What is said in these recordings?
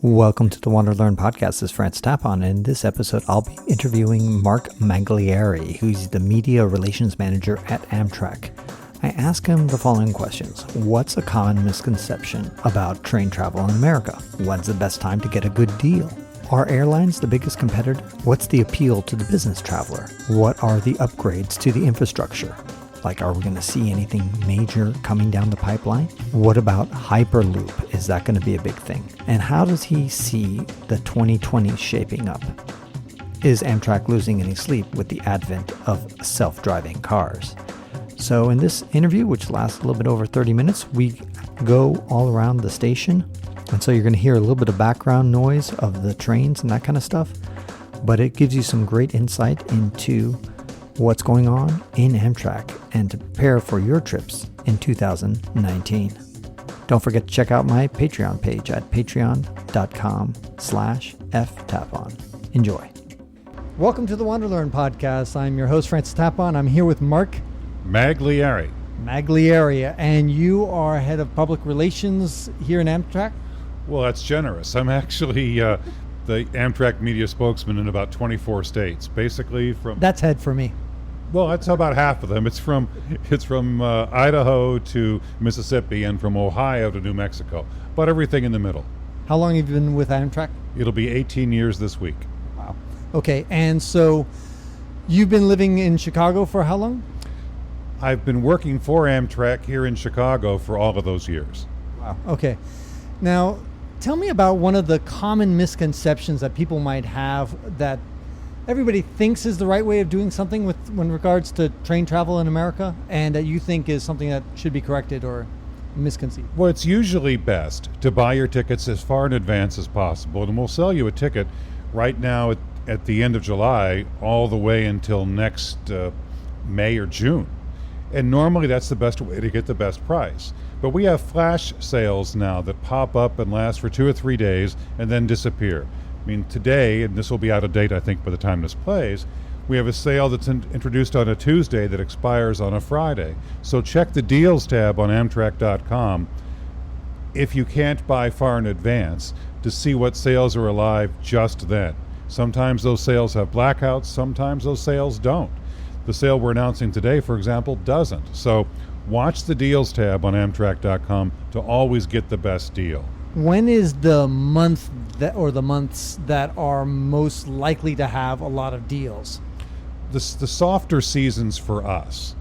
Welcome to the WanderLearn podcast. This is Francis Tapon, and in this episode, I'll be interviewing Mark Magliari, who's the Media Relations Manager at Amtrak. I ask him the following questions. What's a common misconception about train travel in America? When's the best time to get a good deal? Are airlines the biggest competitor? What's the appeal to the business traveler? What are the upgrades to the infrastructure? Like, are we going to see anything major coming down the pipeline? What about Hyperloop? Is that going to be a big thing? And how does he see the 2020 shaping up? Is Amtrak losing any sleep with the advent of self-driving cars? So in this interview, which lasts a little bit over 30 minutes, we go all around the station. And so you're going to hear a little bit of background noise of the trains and that kind of stuff. But it gives you some great insight into what's going on in Amtrak and to prepare for your trips in 2019. Don't forget to check out my Patreon page at patreon.com/ftapon. Enjoy. Welcome to the WanderLearn podcast. I'm your host, Francis Tapon. I'm here with Mark Magliari, and you are head of public relations here in Amtrak? Well, that's generous. I'm actually the Amtrak media spokesman in about 24 states, basically from... That's head for me. Well, that's about half of them. It's from Idaho to Mississippi and from Ohio to New Mexico, but everything in the middle. How long have you been with Amtrak? It'll be 18 years this week. Wow. Okay, and so you've been living in Chicago for how long? I've been working for Amtrak here in Chicago for all of those years. Wow. Okay. Now, tell me about one of the common misconceptions that people might have that everybody thinks is the right way of doing something when regards to train travel in America, and that you think is something that should be corrected or misconceived. Well, it's usually best to buy your tickets as far in advance as possible, and we'll sell you a ticket right now at the end of July all the way until next May or June. And normally that's the best way to get the best price. But we have flash sales now that pop up and last for 2 or 3 days and then disappear. I mean, today, and this will be out of date, I think, by the time this plays, we have a sale that's introduced on a Tuesday that expires on a Friday. So check the deals tab on Amtrak.com if you can't buy far in advance to see what sales are alive just then. Sometimes those sales have blackouts, sometimes those sales don't. The sale we're announcing today, for example, doesn't. So watch the deals tab on Amtrak.com to always get the best deal. When is the month or the months that are most likely to have a lot of deals? The softer seasons for us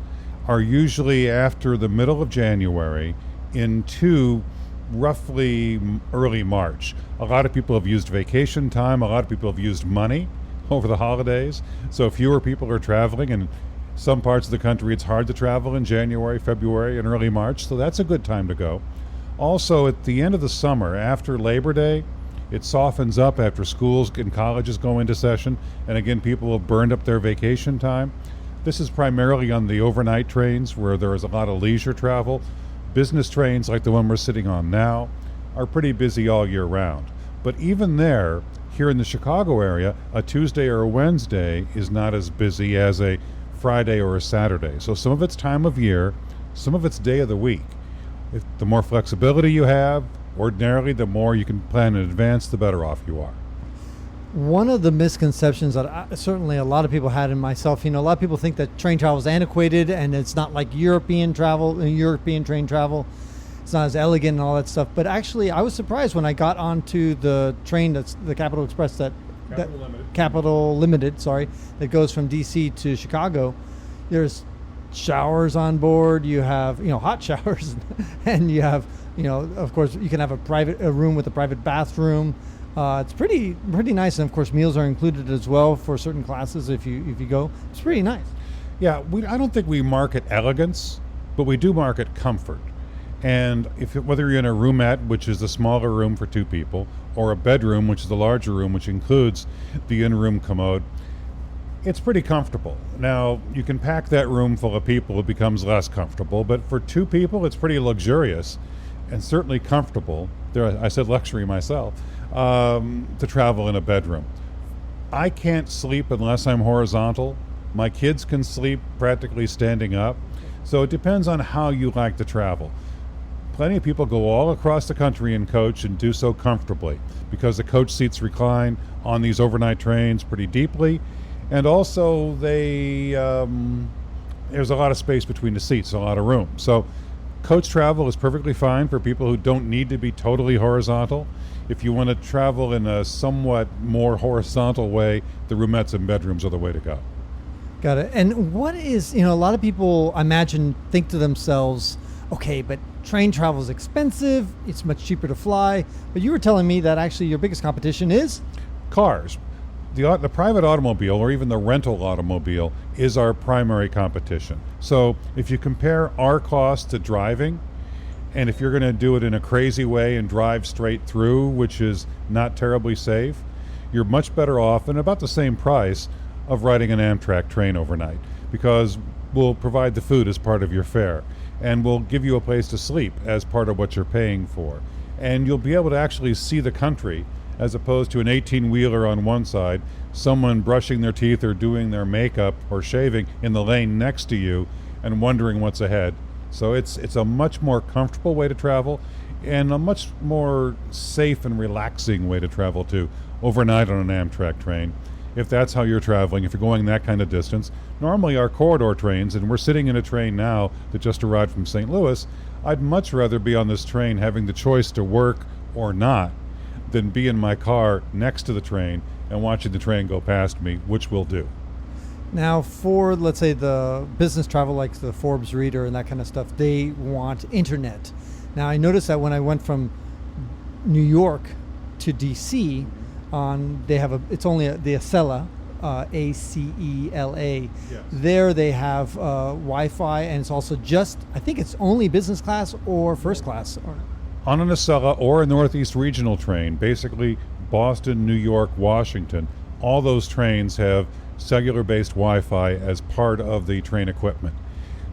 are usually after the middle of January into roughly early March. A lot of people have used vacation time. A lot of people have used money over the holidays. So fewer people are traveling. And some parts of the country, it's hard to travel in January, February, and early March. So that's a good time to go. Also, at the end of the summer, after Labor Day, it softens up after schools and colleges go into session. And again, people have burned up their vacation time. This is primarily on the overnight trains where there is a lot of leisure travel. Business trains, like the one we're sitting on now, are pretty busy all year round. But even there, here in the Chicago area, a Tuesday or a Wednesday is not as busy as a Friday or a Saturday. So some of it's time of year, some of it's day of the week. If the more flexibility you have, ordinarily, the more you can plan in advance, the better off you are. One of the misconceptions that certainly a lot of people had, and myself, a lot of people think that train travel is antiquated and it's not like European train travel. It's not as elegant and all that stuff. But actually, I was surprised when I got onto the train that's the Capital Express Capital Limited, that goes from DC to Chicago. There's showers on board. You have, hot showers, and you have, of course, you can have a room with a private bathroom. It's pretty nice, and of course, meals are included as well for certain classes if you go. It's pretty nice. Yeah, I don't think we market elegance, but we do market comfort. And whether you're in a roomette, which is the smaller room for 2 people, or a bedroom, which is the larger room, which includes the in-room commode, it's pretty comfortable. Now, you can pack that room full of people, it becomes less comfortable, but for 2 people, it's pretty luxurious and certainly comfortable. I said luxury myself, to travel in a bedroom. I can't sleep unless I'm horizontal. My kids can sleep practically standing up. So it depends on how you like to travel. plenty of people go all across the country in coach and do so comfortably because the coach seats recline on these overnight trains pretty deeply, and also there's a lot of space between the seats, a lot of room. So coach travel is perfectly fine for people who don't need to be totally horizontal. If you want to travel in a somewhat more horizontal way, the roomettes and bedrooms are the way to go. Got it. And what is, a lot of people, I imagine, think to themselves, okay, but train travel is expensive, it's much cheaper to fly. But you were telling me that actually your biggest competition is? Cars. The private automobile, or even the rental automobile, is our primary competition. So if you compare our cost to driving, and if you're going to do it in a crazy way and drive straight through, which is not terribly safe, you're much better off and about the same price of riding an Amtrak train overnight, because we'll provide the food as part of your fare, and we'll give you a place to sleep as part of what you're paying for. And you'll be able to actually see the country, as opposed to an 18-wheeler on one side, someone brushing their teeth or doing their makeup or shaving in the lane next to you and wondering what's ahead. So it's a much more comfortable way to travel, and a much more safe and relaxing way to travel too, overnight on an Amtrak train. If that's how you're traveling, if you're going that kind of distance, normally our corridor trains, and we're sitting in a train now that just arrived from St. Louis, I'd much rather be on this train having the choice to work or not than be in my car next to the train and watching the train go past me, which we'll do. Now, for, let's say, the business travel, like the Forbes reader and that kind of stuff, they want internet. Now, I noticed that when I went from New York to DC, it's only the Acela, Acela. Yes. There they have Wi-Fi, and it's also I think it's only business class or first class. On an Acela or a Northeast Regional train, basically Boston, New York, Washington, all those trains have cellular-based Wi-Fi as part of the train equipment.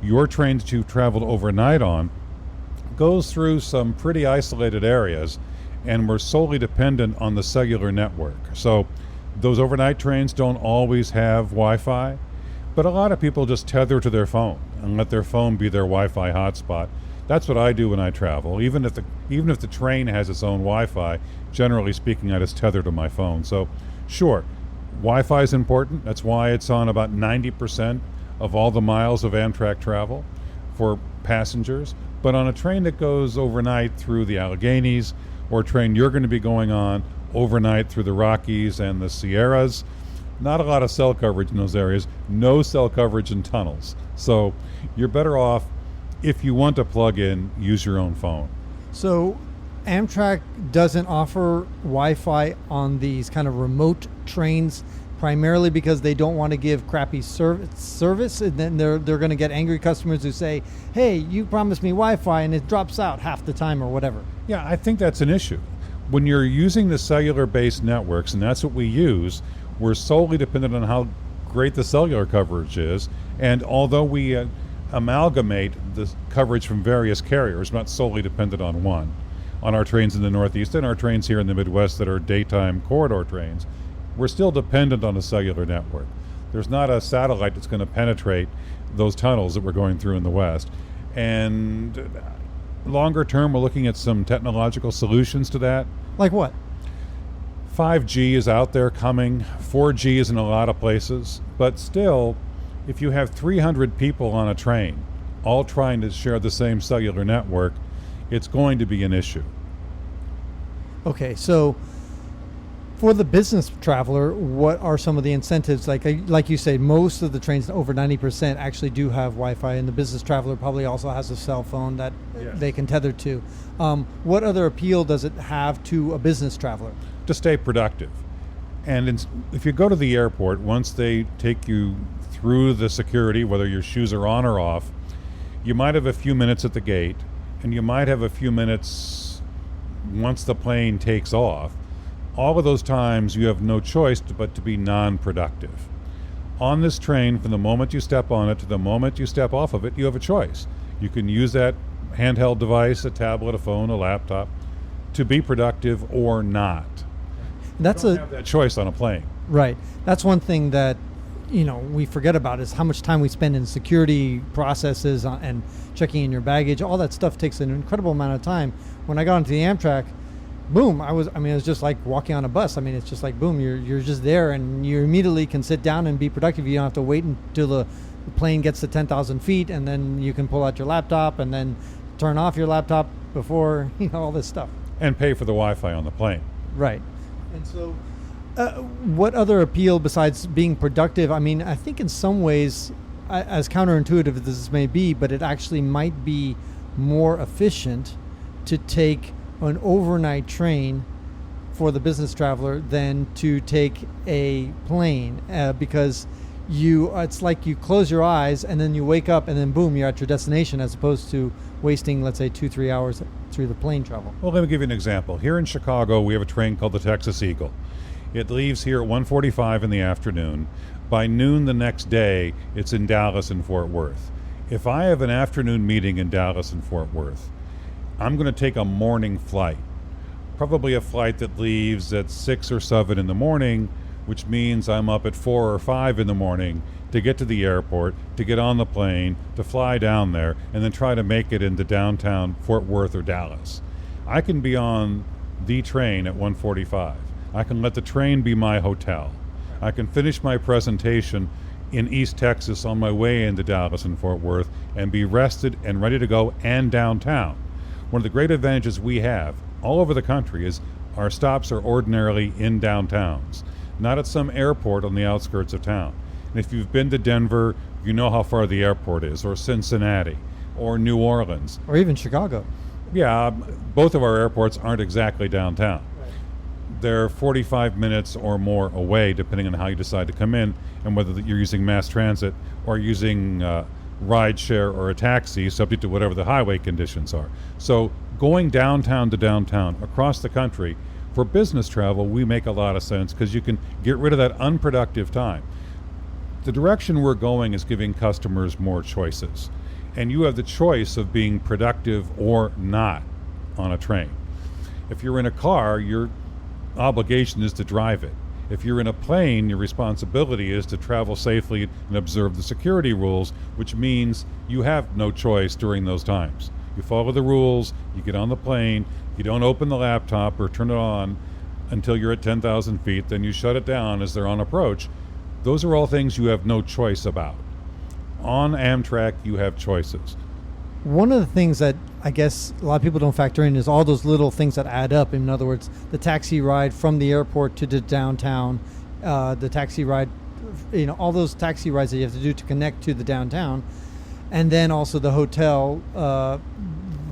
Your train that you've traveled overnight on goes through some pretty isolated areas, and we're solely dependent on the cellular network. So those overnight trains don't always have Wi-Fi, but a lot of people just tether to their phone and let their phone be their Wi-Fi hotspot. That's what I do when I travel. Even if the train has its own Wi-Fi, generally speaking, I just tether to my phone. So sure, Wi-Fi is important. That's why it's on about 90% of all the miles of Amtrak travel for passengers. But on a train that goes overnight through the Alleghenies, or a train you're going to be going on overnight through the Rockies and the Sierras, not a lot of cell coverage in those areas, no cell coverage in tunnels. So you're better off, if you want to plug in, use your own phone. So Amtrak doesn't offer Wi-Fi on these kind of remote trains, primarily because they don't want to give crappy service, and then they're going to get angry customers who say, hey, you promised me Wi-Fi and it drops out half the time or whatever. Yeah, I think that's an issue. When you're using the cellular-based networks, and that's what we use, we're solely dependent on how great the cellular coverage is. And although we amalgamate the coverage from various carriers, not solely dependent on one, on our trains in the Northeast and our trains here in the Midwest that are daytime corridor trains, we're still dependent on a cellular network. There's not a satellite that's going to penetrate those tunnels that we're going through in the West. And longer term, we're looking at some technological solutions to that. Like what? 5G is out there coming. 4G is in a lot of places. But still, if you have 300 people on a train, all trying to share the same cellular network, it's going to be an issue. Okay, so for the business traveler, what are some of the incentives? Like you say, most of the trains, over 90%, actually do have Wi-Fi, and the business traveler probably also has a cell phone that they can tether to. What other appeal does it have to a business traveler? To stay productive. And if you go to the airport, once they take you through the security, whether your shoes are on or off, you might have a few minutes at the gate, and you might have a few minutes once the plane takes off. All of those times you have no choice but to be non-productive. On this train, from the moment you step on it to the moment you step off of it, you have a choice. You can use that handheld device, a tablet, a phone, a laptop, to be productive or not. That's you don't have that choice on a plane. Right. That's one thing that we forget about is how much time we spend in security processes and checking in your baggage. All that stuff takes an incredible amount of time. When I got onto the Amtrak, boom, it was just like walking on a bus. It's just like, boom, you're just there, and you immediately can sit down and be productive. You don't have to wait until the plane gets to 10,000 feet, and then you can pull out your laptop and then turn off your laptop before, all this stuff. And pay for the Wi-Fi on the plane. Right. And so what other appeal besides being productive? I think in some ways, as counterintuitive as this may be, but it actually might be more efficient to take an overnight train for the business traveler than to take a plane, because it's like you close your eyes and then you wake up and then boom, you're at your destination, as opposed to wasting, let's say, 2-3 hours through the plane travel. Well, let me give you an example. Here in Chicago, we have a train called the Texas Eagle. It leaves here at 1:45 in the afternoon. By noon the next day, it's in Dallas and Fort Worth. If I have an afternoon meeting in Dallas and Fort Worth, I'm going to take a morning flight, probably a flight that leaves at 6 or 7 in the morning, which means I'm up at 4 or 5 in the morning to get to the airport, to get on the plane, to fly down there, and then try to make it into downtown Fort Worth or Dallas. I can be on the train at 1:45. I can let the train be my hotel. I can finish my presentation in East Texas on my way into Dallas and Fort Worth and be rested and ready to go and downtown. One of the great advantages we have all over the country is our stops are ordinarily in downtowns, not at some airport on the outskirts of town. And if you've been to Denver, you know how far the airport is, or Cincinnati, or New Orleans. Or even Chicago. Yeah, both of our airports aren't exactly downtown. They're 45 minutes or more away, depending on how you decide to come in and whether you're using mass transit or using ride share or a taxi, subject to whatever the highway conditions are. So going downtown to downtown across the country for business travel, we make a lot of sense because you can get rid of that unproductive time. The direction we're going is giving customers more choices, and you have the choice of being productive or not on a train. If you're in a car, your obligation is to drive it. If you're in a plane, your responsibility is to travel safely and observe the security rules, which means you have no choice during those times. You follow the rules, you get on the plane, you don't open the laptop or turn it on until you're at 10,000 feet, then you shut it down as they're on approach. Those are all things you have no choice about. On Amtrak, you have choices. One of the things that I guess a lot of people don't factor in is all those little things that add up. In other words, the taxi ride from the airport to the downtown, the taxi ride, all those taxi rides that you have to do to connect to the downtown, and then also the hotel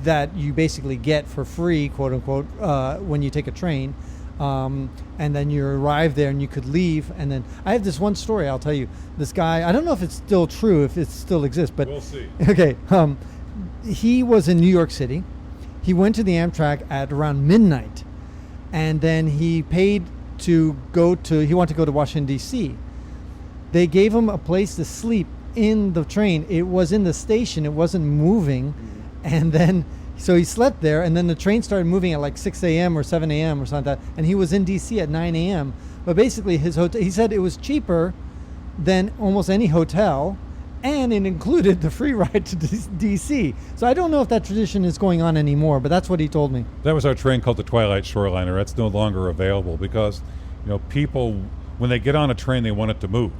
that you basically get for free, quote unquote, when you take a train. And then you arrive there and you could leave. And then I have this one story I'll tell you. This guy, I don't know if it's still true, if it still exists, but we'll see. Okay. He was in New York City. He went to the Amtrak at around midnight, and then he paid to he wanted to go to Washington, D.C. They gave him a place to sleep in the train. It was in the station. It wasn't moving. And then, so he slept there, and then the train started moving at like 6 a.m. or 7 a.m. or something like that, and he was in D.C. at 9 a.m. But basically his hotel, he said it was cheaper than almost any hotel, and it included the free ride to D.C. So I don't know if that tradition is going on anymore, but that's what he told me. That was our train called the Twilight Shoreliner. That's no longer available because, people, when they get on a train, they want it to move.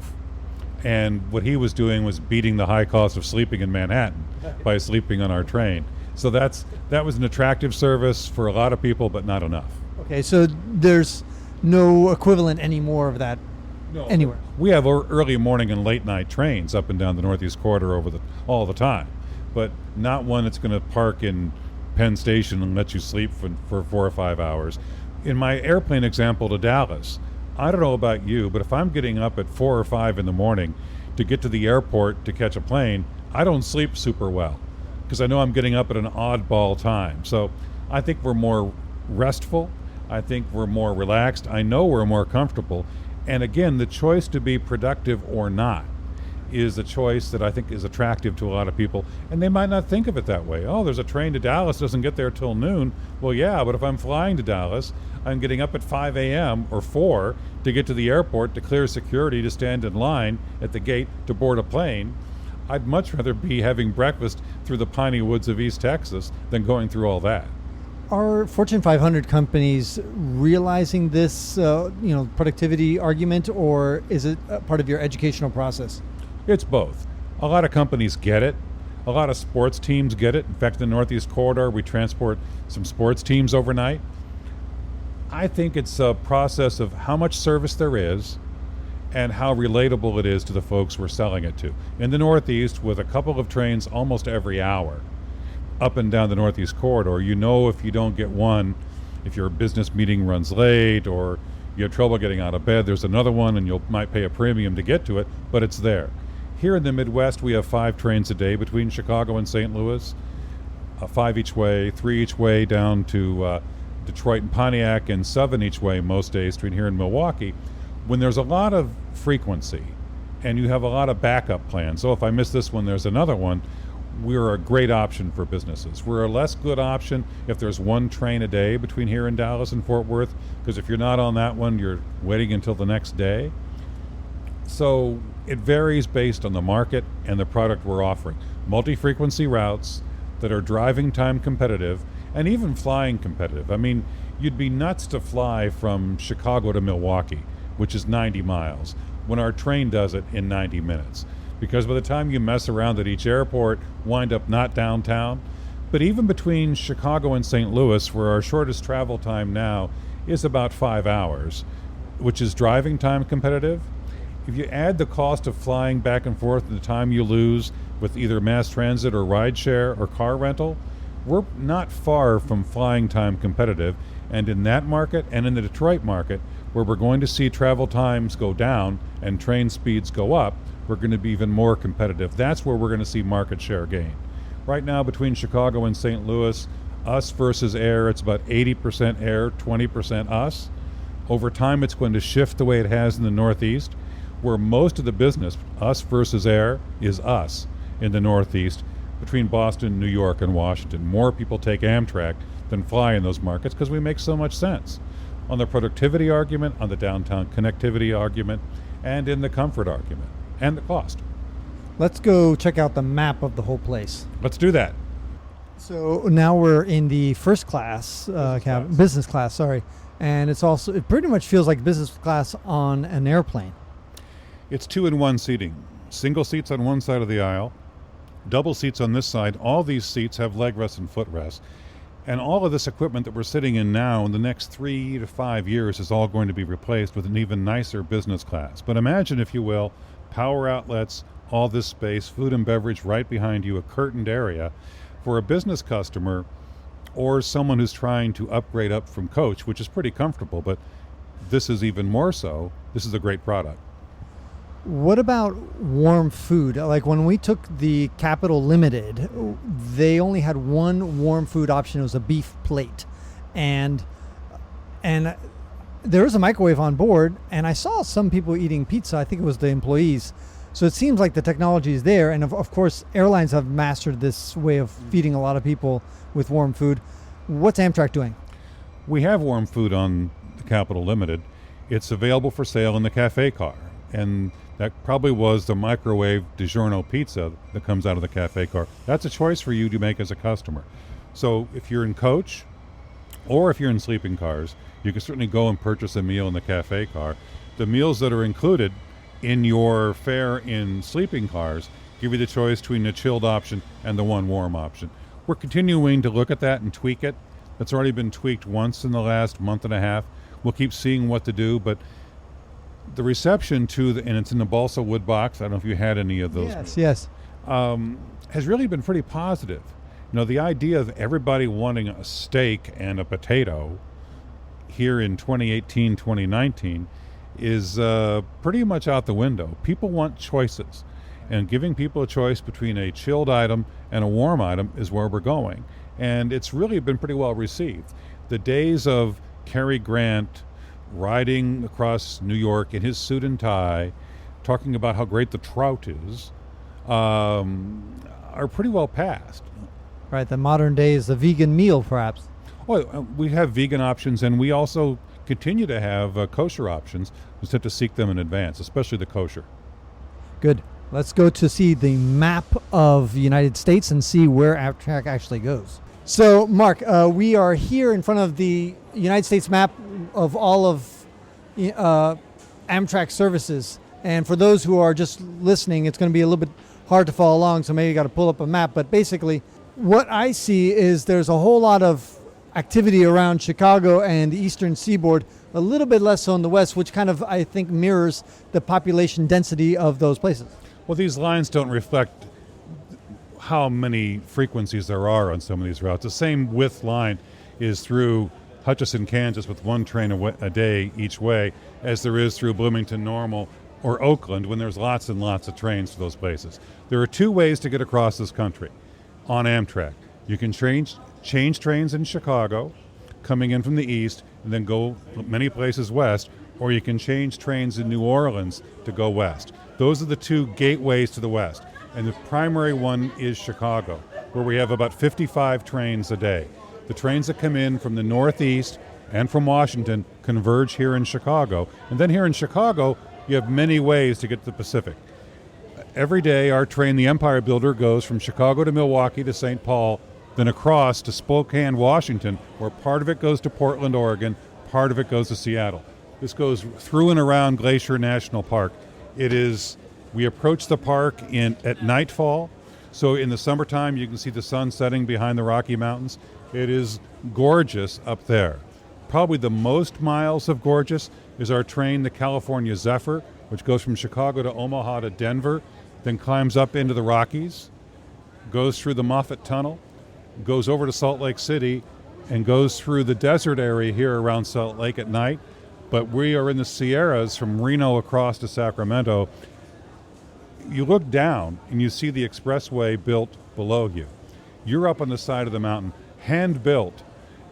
And what he was doing was beating the high cost of sleeping in Manhattan by sleeping on our train. So that was an attractive service for a lot of people, but not enough. Okay, so there's no equivalent anymore of that anywhere. We have early morning and late night trains up and down the Northeast Corridor all the time, but not one that's going to park in Penn Station and let you sleep for 4 or 5 hours. In my airplane example to Dallas, I don't know about you, but if I'm getting up at 4 or 5 in the morning to get to the airport to catch a plane, I don't sleep super well because I know I'm getting up at an oddball time. So I think we're more restful. I think we're more relaxed. I know we're more comfortable. And again, the choice to be productive or not is a choice that I think is attractive to a lot of people, and they might not think of it that way. Oh, there's a train to Dallas, doesn't get there till noon. Well, yeah, but if I'm flying to Dallas, I'm getting up at 5 a.m. or 4 to get to the airport, to clear security, to stand in line at the gate to board a plane. I'd much rather be having breakfast through the piney woods of East Texas than going through all that. Are Fortune 500 companies realizing this, productivity argument, or is it a part of your educational process? It's both. A lot of companies get it. A lot of sports teams get it. In fact, in the Northeast Corridor, we transport some sports teams overnight. I think it's a process of how much service there is and how relatable it is to the folks we're selling it to. In the Northeast, with a couple of trains almost every hour, up and down the Northeast Corridor, if you don't get one, if your business meeting runs late or you have trouble getting out of bed, there's another one and you might pay a premium to get to it, but it's there. Here in the Midwest, we have 5 trains a day between Chicago and St. Louis, 5 each way, 3 each way down to Detroit and Pontiac, and 7 each way most days between here and Milwaukee. When there's a lot of frequency and you have a lot of backup plans, so if I miss this one, there's another one, we're a great option for businesses. We're a less good option if there's 1 train a day between here and Dallas and Fort Worth, because if you're not on that one, you're waiting until the next day. So it varies based on the market and the product we're offering. Multi-frequency routes that are driving time competitive and even flying competitive. I mean, you'd be nuts to fly from Chicago to Milwaukee, which is 90 miles, when our train does it in 90 minutes. Because by the time you mess around at each airport, wind up not downtown. But even between Chicago and St. Louis, where our shortest travel time now is about 5 hours, which is driving time competitive, if you add the cost of flying back and forth and the time you lose with either mass transit or rideshare or car rental, we're not far from flying time competitive. And in that market and in the Detroit market, where we're going to see travel times go down and train speeds go up, we're going to be even more competitive. That's where we're going to see market share gain. Right now, between Chicago and St. Louis, us versus air, it's about 80% air, 20% us. Over time, it's going to shift the way it has in the Northeast, where most of the business, us versus air, is us in the Northeast, between Boston, New York, and Washington. More people take Amtrak than fly in those markets because we make so much sense. On the productivity argument, on the downtown connectivity argument, and in the comfort argument, and the cost. Let's go check out the map of the whole place. Let's do that. So now we're in the first class, business class, sorry. And it pretty much feels like business class on an airplane. It's 2-in-1 seating. Single seats on one side of the aisle, double seats on this side. All these seats have leg rests and foot rests. And all of this equipment that we're sitting in now in the next 3 to 5 years is all going to be replaced with an even nicer business class. But imagine, if you will, power outlets, all this space, food and beverage right behind you, a curtained area. For a business customer or someone who's trying to upgrade up from coach, which is pretty comfortable, but this is even more so, this is a great product. What about warm food? Like when we took the Capital Limited, they only had one warm food option. It was a beef plate. And there was a microwave on board, and I saw some people eating pizza. I think it was the employees. So it seems like the technology is there. And of course, airlines have mastered this way of feeding a lot of people with warm food. What's Amtrak doing? We have warm food on the Capital Limited. It's available for sale in the cafe car. And that probably was the microwave DiGiorno pizza that comes out of the cafe car. That's a choice for you to make as a customer. So if you're in coach or if you're in sleeping cars, you can certainly go and purchase a meal in the cafe car. The meals that are included in your fare in sleeping cars give you the choice between the chilled option and the one warm option. We're continuing to look at that and tweak it. It's already been tweaked once in the last month and a half. We'll keep seeing what to do, but the reception to and it's in the balsa wood box. I don't know if you had any of those. Yes. Has really been pretty positive. You know, the idea of everybody wanting a steak and a potato here in 2018, 2019 is pretty much out the window. People want choices, and giving people a choice between a chilled item and a warm item is where we're going. And it's really been pretty well received. The days of Cary Grant riding across New York in his suit and tie talking about how great the trout is, are pretty well past. Right, the modern day is the vegan meal, perhaps. Well, we have vegan options, and we also continue to have kosher options. We just have to seek them in advance, especially the kosher. Good. Let's go to see the map of the United States and see where Amtrak actually goes. So, Mark, we are here in front of the United States map of all of Amtrak services. And for those who are just listening, it's going to be a little bit hard to follow along, so maybe you got to pull up a map. But basically, what I see is there's a whole lot of activity around Chicago and the eastern seaboard, a little bit less so in the west, which kind of, I think, mirrors the population density of those places. Well, these lines don't reflect how many frequencies there are on some of these routes. The same width line is through Hutchinson, Kansas, with one train a day each way, as there is through Bloomington Normal or Oakland, when there's lots and lots of trains to those places. There are two ways to get across this country on Amtrak. You can change trains in Chicago, coming in from the east, and then go many places west, or you can change trains in New Orleans to go west. Those are the two gateways to the west. And the primary one is Chicago, where we have about 55 trains a day. The trains that come in from the northeast and from Washington converge here in Chicago. And then here in Chicago, you have many ways to get to the Pacific. Every day, our train, the Empire Builder, goes from Chicago to Milwaukee to St. Paul, then across to Spokane, Washington, where part of it goes to Portland, Oregon, part of it goes to Seattle. This goes through and around Glacier National Park. We approach the park at nightfall, so in the summertime you can see the sun setting behind the Rocky Mountains. It is gorgeous up there. Probably the most miles of gorgeous is our train, the California Zephyr, which goes from Chicago to Omaha to Denver, then climbs up into the Rockies, goes through the Moffett Tunnel, goes over to Salt Lake City, and goes through the desert area here around Salt Lake at night. But we are in the Sierras from Reno across to Sacramento. You look down and you see the expressway built below you. You're up on the side of the mountain, hand-built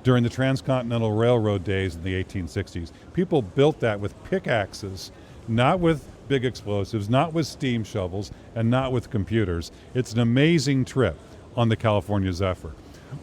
during the Transcontinental Railroad days in the 1860s. People built that with pickaxes, not with big explosives, not with steam shovels, and not with computers. It's an amazing trip on the California Zephyr.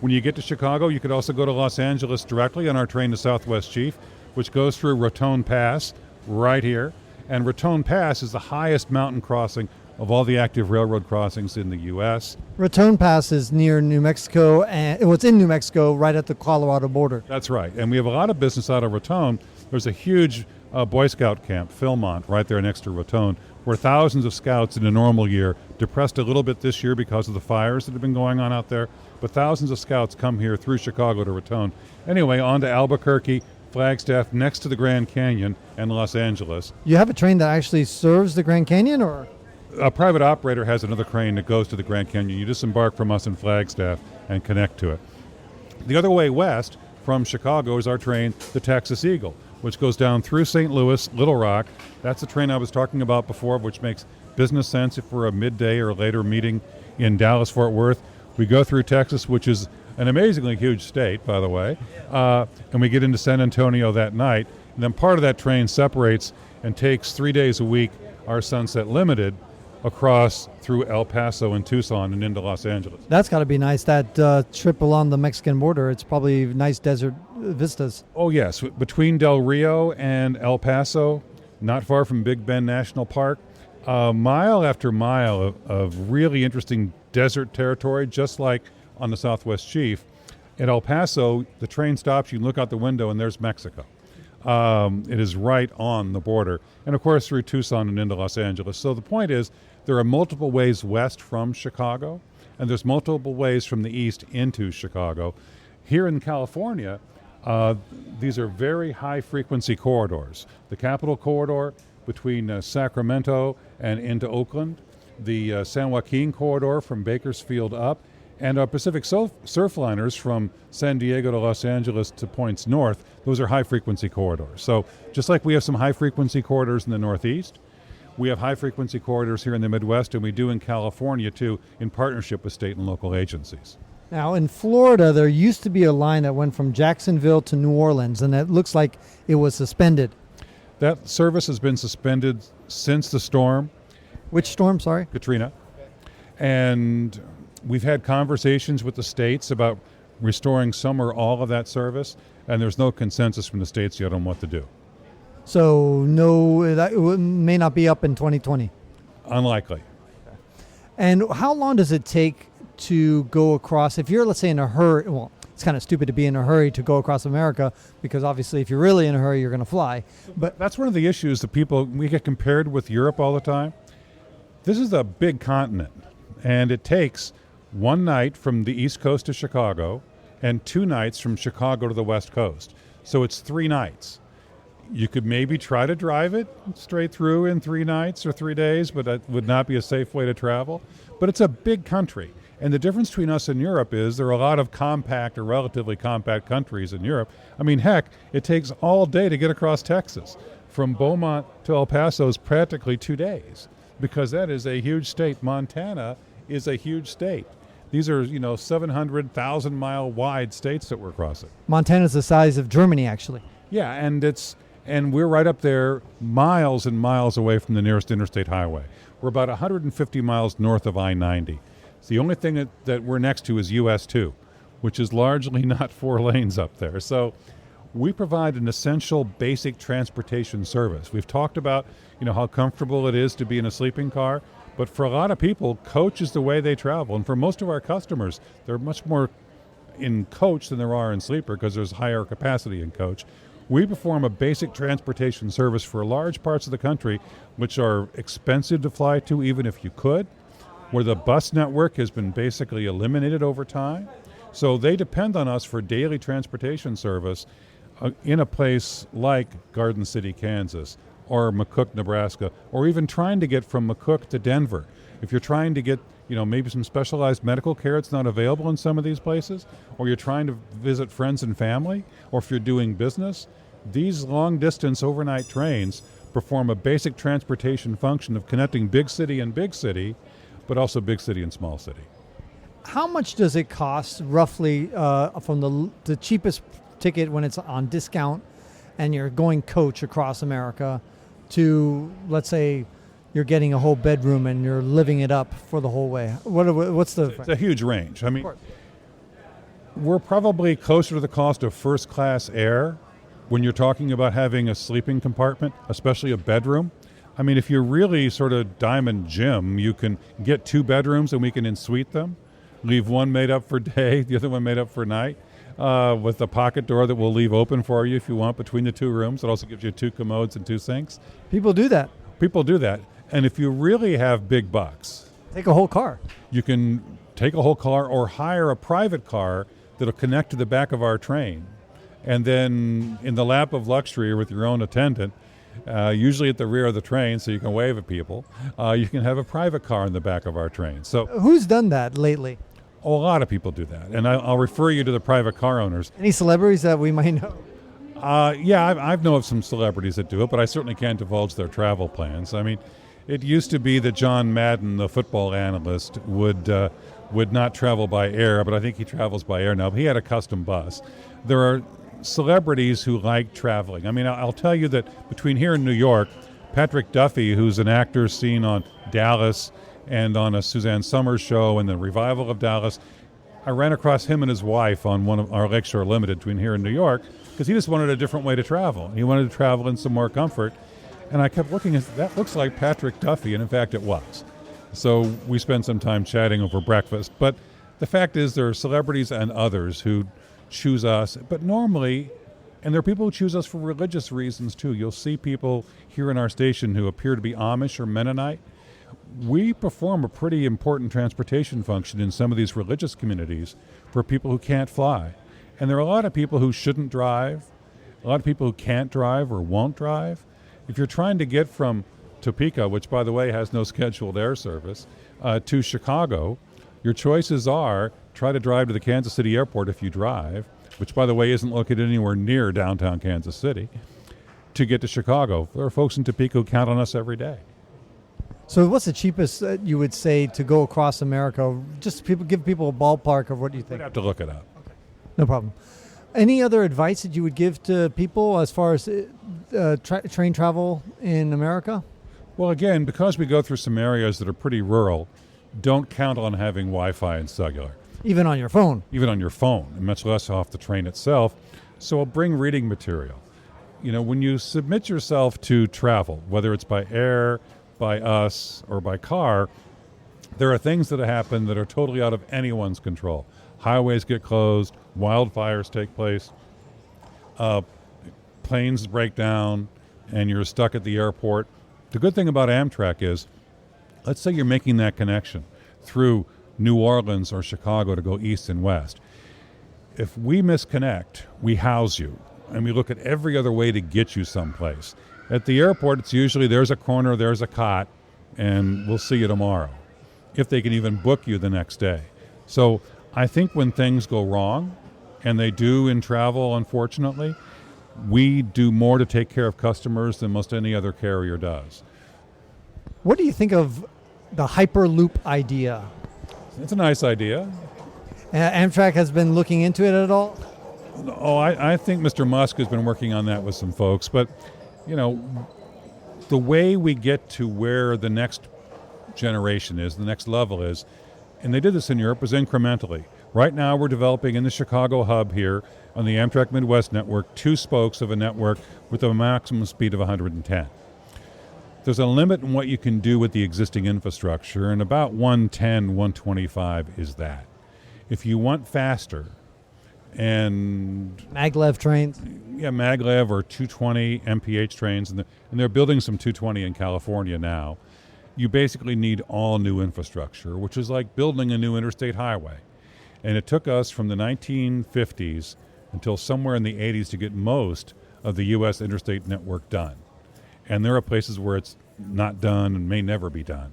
When you get to Chicago, you could also go to Los Angeles directly on our train to Southwest Chief, which goes through Raton Pass right here. And Raton Pass is the highest mountain crossing of all the active railroad crossings in the U.S. Raton Pass is near New Mexico, and it was in New Mexico, right at the Colorado border. That's right. And we have a lot of business out of Raton. There's a huge Boy Scout camp, Philmont, right there next to Raton, where thousands of scouts in a normal year, depressed a little bit this year because of the fires that have been going on out there, but thousands of scouts come here through Chicago to Raton. Anyway, on to Albuquerque, Flagstaff, next to the Grand Canyon, and Los Angeles. You have a train that actually serves the Grand Canyon, or? A private operator has another train that goes to the Grand Canyon. You disembark from us in Flagstaff and connect to it. The other way west from Chicago is our train, the Texas Eagle, which goes down through St. Louis, Little Rock. That's the train I was talking about before, which makes business sense if we're a midday or later meeting in Dallas-Fort Worth. We go through Texas, which is an amazingly huge state, by the way, and we get into San Antonio that night. And then part of that train separates and takes 3 days a week our Sunset Limited across through El Paso and Tucson and into Los Angeles. That's got to be nice, that trip along the Mexican border. It's probably nice desert vistas. Oh, yes. Between Del Rio and El Paso, not far from Big Bend National Park, mile after mile of really interesting desert territory, just like on the Southwest Chief. At El Paso, the train stops, you look out the window, and there's Mexico. It is right on the border. And, of course, through Tucson and into Los Angeles. So the point is, there are multiple ways west from Chicago, and there's multiple ways from the east into Chicago. Here in California, these are very high-frequency corridors. The Capitol Corridor between Sacramento and into Oakland, the San Joaquin Corridor from Bakersfield up, and our Pacific Surfliners from San Diego to Los Angeles to points north. Those are high-frequency corridors. So just like we have some high-frequency corridors in the Northeast, we have high-frequency corridors here in the Midwest, and we do in California, too, in partnership with state and local agencies. Now, in Florida, there used to be a line that went from Jacksonville to New Orleans, and it looks like it was suspended. That service has been suspended since the storm, Which storm, sorry? Katrina, and we've had conversations with the states about restoring some or all of that service, and there's no consensus from the states yet on what to do. So no, that may not be up in 2020. Unlikely. And how long does it take to go across? If you're, let's say, in a hurry, well, it's kind of stupid to be in a hurry to go across America, because obviously if you're really in a hurry, you're going to fly. But That's one of the issues that we get compared with Europe all the time. This is a big continent, and it takes one night from the East Coast to Chicago and 2 nights from Chicago to the West Coast. So it's 3 nights. You could maybe try to drive it straight through in 3 nights or 3 days, but that would not be a safe way to travel. But it's a big country. And the difference between us and Europe is there are a lot of compact or relatively compact countries in Europe. I mean, heck, it takes all day to get across Texas. From Beaumont to El Paso is practically 2 days, because that is a huge state. Montana is a huge state. These are, 700,000 mile wide states that we're crossing. Montana's the size of Germany, actually. Yeah, and we're right up there, miles and miles away from the nearest interstate highway. We're about 150 miles north of I-90. So the only thing that we're next to is US 2, which is largely not 4 lanes up there. So we provide an essential basic transportation service. We've talked about, how comfortable it is to be in a sleeping car, but for a lot of people, coach is the way they travel. And for most of our customers, they're much more in coach than there are in sleeper, because there's higher capacity in coach. We perform a basic transportation service for large parts of the country, which are expensive to fly to, even if you could, where the bus network has been basically eliminated over time. So they depend on us for daily transportation service in a place like Garden City, Kansas, or McCook, Nebraska, or even trying to get from McCook to Denver. If you're trying to get, maybe some specialized medical care that's not available in some of these places, or you're trying to visit friends and family, or if you're doing business, these long-distance overnight trains perform a basic transportation function of connecting big city and big city, but also big city and small city. How much does it cost roughly from the cheapest ticket when it's on discount and you're going coach across America to, let's say, you're getting a whole bedroom and you're living it up for the whole way? What's the... It's a huge range. I mean, we're probably closer to the cost of first class air when you're talking about having a sleeping compartment, especially a bedroom. I mean, if you're really sort of Diamond Jim, you can get 2 bedrooms and we can en-suite them, leave one made up for day, the other one made up for night, with a pocket door that we'll leave open for you if you want between the 2 rooms. It also gives you 2 commodes and 2 sinks. People do that. People do that. And if you really have big bucks, take a whole car. You can take a whole car or hire a private car that'll connect to the back of our train. And then in the lap of luxury or with your own attendant, usually at the rear of the train so you can wave at people, you can have a private car in the back of our train. So who's done that lately? Oh, a lot of people do that. And I'll refer you to the private car owners. Any celebrities that we might know? Yeah, I've known of some celebrities that do it, but I certainly can't divulge their travel plans. I mean, it used to be that John Madden, the football analyst, would not travel by air, but I think he travels by air now. But he had a custom bus. There are celebrities who like traveling. I mean, I'll tell you that between here and New York, Patrick Duffy, who's an actor seen on Dallas and on a Suzanne Summers show and the revival of Dallas, I ran across him and his wife on one of our Lakeshore Limited between here and New York because he just wanted a different way to travel. He wanted to travel in some more comfort. And I kept looking, that looks like Patrick Duffy, and in fact it was. So we spent some time chatting over breakfast. But the fact is there are celebrities and others who choose us, but normally, and there are people who choose us for religious reasons too. You'll see people here in our station who appear to be Amish or Mennonite. We perform a pretty important transportation function in some of these religious communities for people who can't fly. And there are a lot of people who shouldn't drive, a lot of people who can't drive or won't drive. If you're trying to get from Topeka, which by the way has no scheduled air service, to Chicago, your choices are try to drive to the Kansas City airport if you drive, which by the way isn't located anywhere near downtown Kansas City, to get to Chicago. There are folks in Topeka who count on us every day. So what's the cheapest you would say to go across America? Just give people a ballpark of what you think. We'd have to look it up. Okay. No problem. Any other advice that you would give to people as far as train travel in America? Well, again, because we go through some areas that are pretty rural, don't count on having Wi-Fi and cellular. Even on your phone. Even on your phone, and much less off the train itself. So bring reading material. When you submit yourself to travel, whether it's by air, by us, or by car, there are things that happen that are totally out of anyone's control. Highways get closed, wildfires take place, planes break down, and you're stuck at the airport. The good thing about Amtrak is, let's say you're making that connection through New Orleans or Chicago to go east and west. If we misconnect, we house you, and we look at every other way to get you someplace. At the airport, it's usually there's a corner, there's a cot, and we'll see you tomorrow, if they can even book you the next day. So I think when things go wrong, and they do in travel, unfortunately, we do more to take care of customers than most any other carrier does. What do you think of the Hyperloop idea? It's a nice idea. Amtrak has been looking into it at all? Oh, I think Mr. Musk has been working on that with some folks. But, the way we get to where the next generation is, the next level is, and they did this in Europe, was incrementally. Right now we're developing in the Chicago hub here on the Amtrak Midwest network 2 spokes of a network with a maximum speed of 110. There's a limit in what you can do with the existing infrastructure, and about 110, 125 is that. If you want faster, and maglev trains, maglev or 220 MPH trains, and they're building some 220 in California now, you basically need all new infrastructure, which is like building a new interstate highway. And it took us from the 1950s until somewhere in the 80s to get most of the U.S. interstate network done. And there are places where it's not done and may never be done.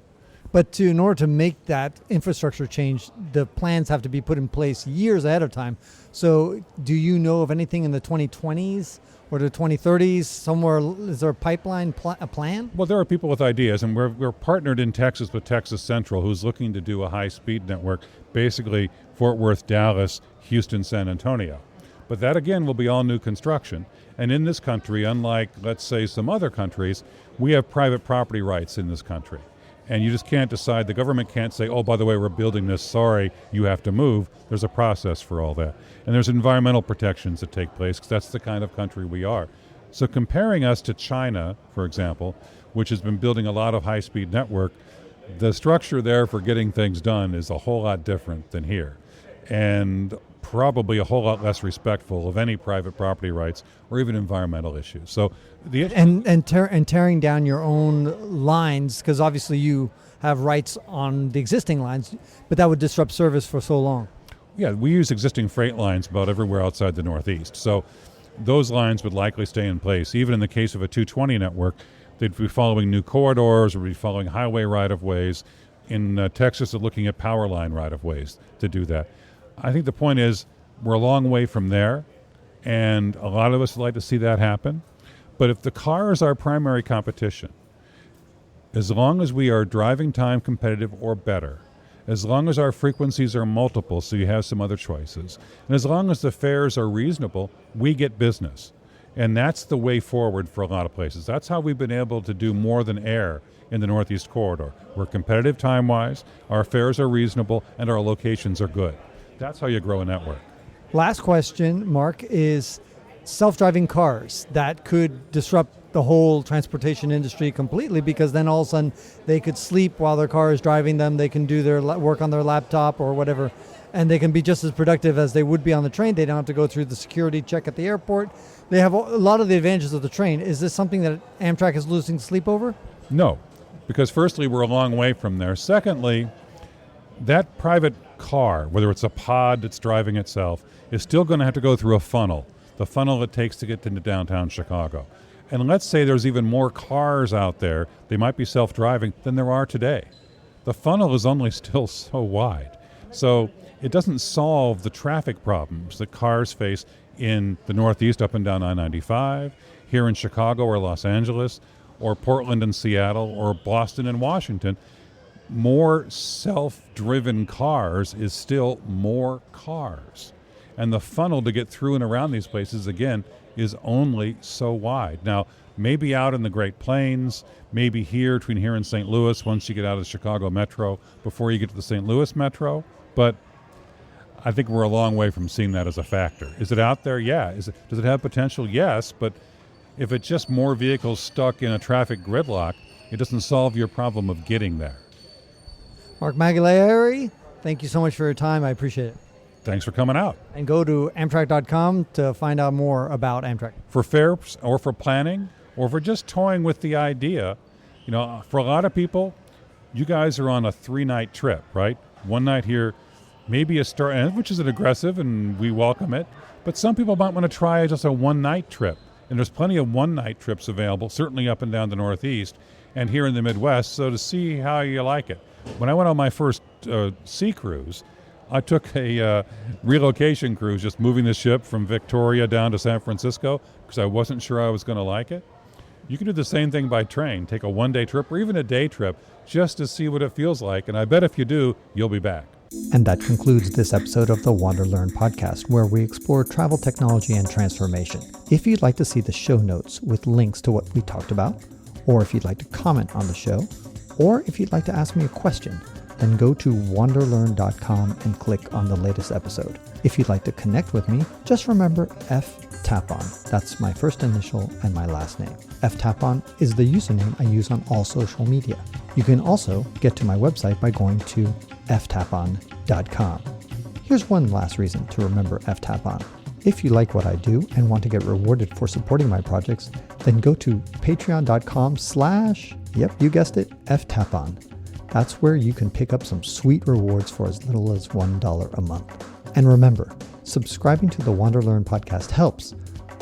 But in order to make that infrastructure change, the plans have to be put in place years ahead of time. So do you know of anything in the 2020s or the 2030s? Somewhere, is there a pipeline, a plan? Well, there are people with ideas, and we're partnered in Texas with Texas Central, who's looking to do a high-speed network, basically Fort Worth, Dallas, Houston, San Antonio. But that, again, will be all new construction. And in this country, unlike, let's say, some other countries, we have private property rights in this country. And you just can't decide, the government can't say, oh, by the way, we're building this, sorry, you have to move. There's a process for all that. And there's environmental protections that take place, because that's the kind of country we are. So comparing us to China, for example, which has been building a lot of high-speed network, the structure there for getting things done is a whole lot different than here. And probably a whole lot less respectful of any private property rights or even environmental issues. So tearing down your own lines, because obviously you have rights on the existing lines, but that would disrupt service for so long. Yeah, we use existing freight lines about everywhere outside the Northeast. So those lines would likely stay in place. Even in the case of a 220 network, they'd be following new corridors or be following highway right-of-ways. In Texas, they're looking at power line right-of-ways to do that. I think the point is we're a long way from there, and a lot of us would like to see that happen. But if the car is our primary competition, as long as we are driving time competitive or better, as long as our frequencies are multiple so you have some other choices, and as long as the fares are reasonable, we get business. And that's the way forward for a lot of places. That's how we've been able to do more than air in the Northeast Corridor. We're competitive time-wise, our fares are reasonable, and our locations are good. That's how you grow a network. Last question, Mark, is self-driving cars that could disrupt the whole transportation industry completely, because then all of a sudden they could sleep while their car is driving them. They can do their work on their laptop or whatever, and they can be just as productive as they would be on the train. They don't have to go through the security check at the airport. They have a lot of the advantages of the train. Is this something that Amtrak is losing sleep over? No, because firstly, we're a long way from there. Secondly, that private car, whether it's a pod that's driving itself, is still going to have to go through a funnel, the funnel it takes to get into downtown Chicago. And let's say there's even more cars out there, they might be self-driving, than there are today. The funnel is only still so wide. So it doesn't solve the traffic problems that cars face in the Northeast up and down I-95, here in Chicago or Los Angeles, or Portland and Seattle, or Boston and Washington. More self-driven cars is still more cars. And the funnel to get through and around these places, again, is only so wide. Now, maybe out in the Great Plains, maybe here between here and St. Louis once you get out of the Chicago Metro before you get to the St. Louis Metro, but I think we're a long way from seeing that as a factor. Is it out there? Yeah. Does it have potential? Yes, but if it's just more vehicles stuck in a traffic gridlock, it doesn't solve your problem of getting there. Mark Magliari, thank you so much for your time. I appreciate it. Thanks for coming out. And go to Amtrak.com to find out more about Amtrak. For fares or for planning or for just toying with the idea, for a lot of people, you guys are on a 3-night trip, right? 1 night here, maybe a start, which is an aggressive, and we welcome it. But some people might want to try just a 1-night trip. And there's plenty of 1-night trips available, certainly up and down the Northeast and here in the Midwest, so to see how you like it. When I went on my first sea cruise, I took a relocation cruise, just moving the ship from Victoria down to San Francisco because I wasn't sure I was going to like it. You can do the same thing by train. Take a 1-day trip or even a day trip just to see what it feels like. And I bet if you do, you'll be back. And that concludes this episode of the WanderLearn podcast, where we explore travel technology and transformation. If you'd like to see the show notes with links to what we talked about, or if you'd like to comment on the show, or if you'd like to ask me a question, then go to WanderLearn.com and click on the latest episode. If you'd like to connect with me, just remember Tapon. That's my first initial and my last name. Tapon is the username I use on all social media. You can also get to my website by going to ftapon.com. Here's one last reason to remember Tapon. If you like what I do and want to get rewarded for supporting my projects, then go to patreon.com/ yep, you guessed it, ftapon. That's where you can pick up some sweet rewards for as little as $1 a month. And remember, subscribing to the WanderLearn podcast helps,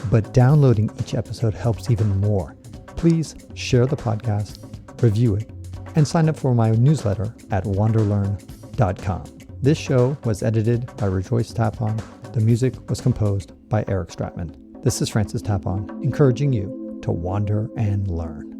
but downloading each episode helps even more. Please share the podcast, review it, and sign up for my newsletter at WanderLearn.com. This show was edited by Rejoice Tapon. The music was composed by Eric Stratman. This is Francis Tapon, encouraging you to wander and learn.